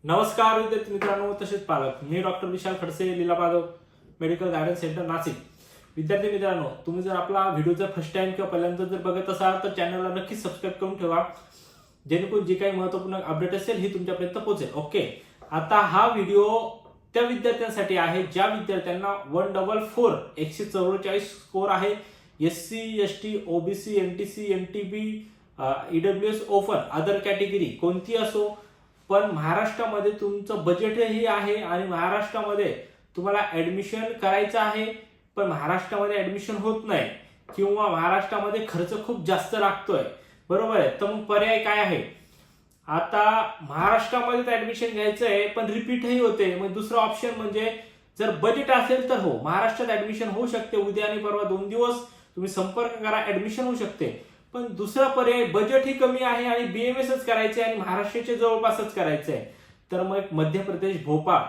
नमस्कार विद्यार्थी मित्रांनो तसेच पालक, मी doctor Vishal Khadse, Leela Madhav medical guidance centre Nashik. विद्यार्थी मित्रांनो, तुम्ही जर आपला व्हिडिओ जर फर्स्ट टाइम किंवा पहिल्यांदा जर बघत असाल तर चॅनलला नक्कीच सबस्क्राईब करून ठेवा, जेणेकरून जी काही महत्त्वपूर्ण अपडेट असेल ही तुमच्यापर्यंत पोहोचेल. ओके, आता हा व्हिडिओ त्या विद्यार्थ्यांसाठी आहे ज्या विद्यार्थ्यांना 144 144 स्कोर आहे. SC, ST, OBC, NTC, NTB, EWS open other category कोणती असो, पण महाराष्ट्रामध्ये तुमचं बजेटही आहे आणि महाराष्ट्रामध्ये तुम्हाला ऍडमिशन करायचं आहे, पण महाराष्ट्रामध्ये ऍडमिशन होत नाही किंवा महाराष्ट्रामध्ये खर्च खूप जास्त लागतोय, बरोबर आहे. तर मग पर्याय काय आहे? आता महाराष्ट्रामध्ये ऍडमिशन घ्यायचं आहे पण रिपीटही होते. मग दुसरा ऑप्शन म्हणजे जर बजेट असेल तर हो, महाराष्ट्रात ऍडमिशन होऊ शकते. उद्या आणि परवा 2 दिवस तुम्ही संपर्क करा, ऍडमिशन होऊ शकते. पण दुसरा पर्याय बजेट ही कमी आहे आणि बीएमएसच करायचे आणि महाराष्ट्राच्या जवळपासच करायचंय, तर मग मध्य प्रदेश भोपाळ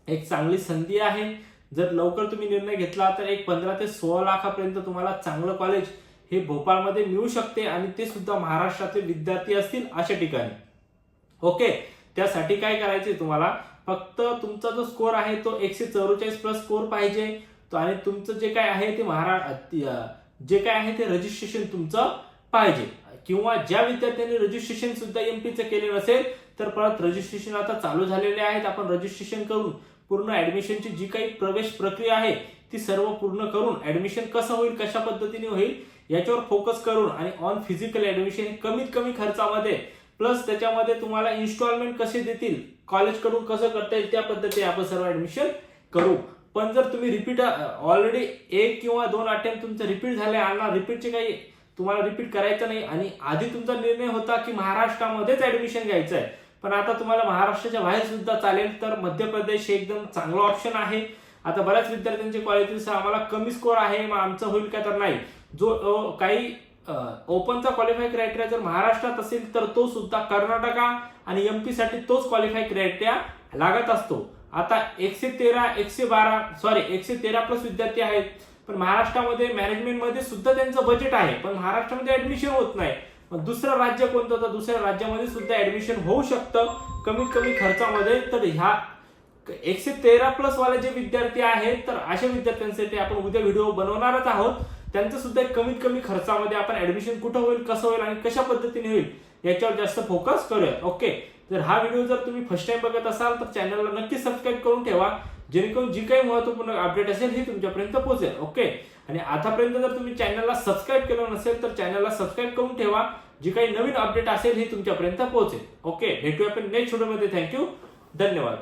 एक चांगली संधी आहे. जर लवकर तुम्ही निर्णय घेतला तर एक 15 ते 16 लाखापर्यंत तुम्हाला चांगलं कॉलेज हे भोपाळमध्ये मिळू शकते आणि ते सुद्धा महाराष्ट्राचे विद्यार्थी असतील अशा ठिकाणी. ओके, त्यासाठी काय करायचे तुम्हाला, फक्त तुमचा जो स्कोर आहे तो 144 प्लस स्कोर पाहिजे तो, आणि तुमचं जे काय आहे ते जे काय आहे ते रजिस्ट्रेशन तुमचं पाहिजे. किंवा ज्या विद्यार्थ्यांनी रजिस्ट्रेशन सुद्धा एमपीचं केले नसेल तर परत रजिस्ट्रेशन आता चालू झालेले आहेत. आपण रजिस्ट्रेशन करून पूर्ण ऍडमिशनची जी काही प्रवेश प्रक्रिया आहे ती सर्व पूर्ण करून ऍडमिशन कसं होईल, कशा पद्धतीने होईल याच्यावर फोकस करून आणि ऑन फिजिकल ऍडमिशन कमीत कमी खर्चामध्ये प्लस त्याच्यामध्ये तुम्हाला इन्स्टॉलमेंट कसे देतील, कॉलेज कडून कसं करता येईल त्या पद्धतीने आपण सर्व ऍडमिशन करू. पण जर तुम्ही रिपीट ऑलरेडी 1 किंवा 2 अटेम्प्ट तुमचं रिपीट झाले आणि रिपीटचे काही तुम्हाला रिपीट करायचं नाही आणि आधी तुमचा निर्णय होता की महाराष्ट्रामध्येच ऍडमिशन घ्यायचं आहे, पण आता तुम्हाला महाराष्ट्राच्या बाहेर सुद्धा चालेल, तर मध्य प्रदेश हे एकदम चांगलं ऑप्शन आहे. आता बऱ्याच विद्यार्थ्यांचे कॉलेजेस आम्हाला कमी स्कोर आहे, मग आमचं होईल का, तर नाही. जो काही ओपनचा क्वालिफाय क्रायटेरिया जर महाराष्ट्रात असेल तर तो सुद्धा कर्नाटका आणि एमपी साठी तोच क्वालिफाय क्रायटेरिया लागत असतो. आता 113 प्लस विद्यार्थी आहेत, पण महाराष्ट्रामध्ये मॅनेजमेंट मध्ये सुद्धा त्यांचं बजेट आहे, पण महाराष्ट्रामध्ये ऍडमिशन होत नाही. मग दुसरं राज्य कोणतं, तर दुसऱ्या राज्यामध्ये सुद्धा ऍडमिशन होऊ शकतं कमीत कमी खर्चामध्ये. तर ह्या 113 प्लस वाले जे विद्यार्थी आहेत तर अशा विद्यार्थ्यांसाठी आपण उद्या व्हिडिओ बनवणारच आहोत. त्यांचं सुद्धा कमीत कमी खर्चामध्ये आपण ऍडमिशन कुठं होईल, कसं होईल आणि कशा पद्धतीने होईल याच्यावर जास्त फोकस करूया. ओके, जर हा व्हिडिओ जर तुम्ही फर्स्ट टाइम बघत असाल तर चॅनलला नक्की सबस्क्राईब करून ठेवा, जेणेकरून जी काही महत्त्वपूर्ण अपडेट असेल ही तुमच्यापर्यंत पोहोचेल. ओके, आणि आतापर्यंत जर तुम्ही चॅनलला सबस्क्राईब केलं नसेल तर चॅनलला सबस्क्राईब करून ठेवा, जी काही नवीन अपडेट असेल ही तुमच्यापर्यंत पोहोचेल. ओके, भेटूया आपण नेक्स्ट व्हिडिओमध्ये. थँक्यू, धन्यवाद.